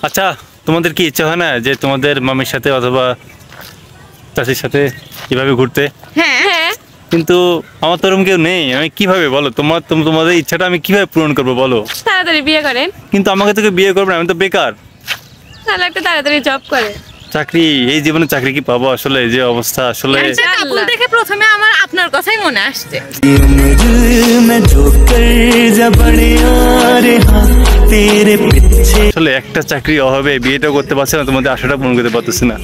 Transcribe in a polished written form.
আচ্ছা, তোমাদের কি ইচ্ছা হয় না যে তোমাদের মামির সাথে অথবা চাচির সাথে এভাবে ঘুরতে? হ্যাঁ, কিন্তু আমার তো ওরকম কেউ নেই, আমি কিভাবে বলো তোমাদের ইচ্ছাটা আমি কিভাবে পূরণ করবো বলো? তাড়াতাড়ি বিয়ে করেন, কিন্তু আমাকে তোকে বিয়ে করবে না, আমি তো বেকার। তাহলে একটা তাড়াতাড়ি জব করে। চাকরি, এই জীবনে চাকরি কি পাবো আসলে? এই যে অবস্থা আসলে। কাপল দেখে প্রথমে আমার আপনার কথাই মনে আসছে। আসলে একটা চাকরি অভাবে বিয়েটা করতে পারছি না, তোমাদের আশাটা পূরণ করতে পারতেছি না।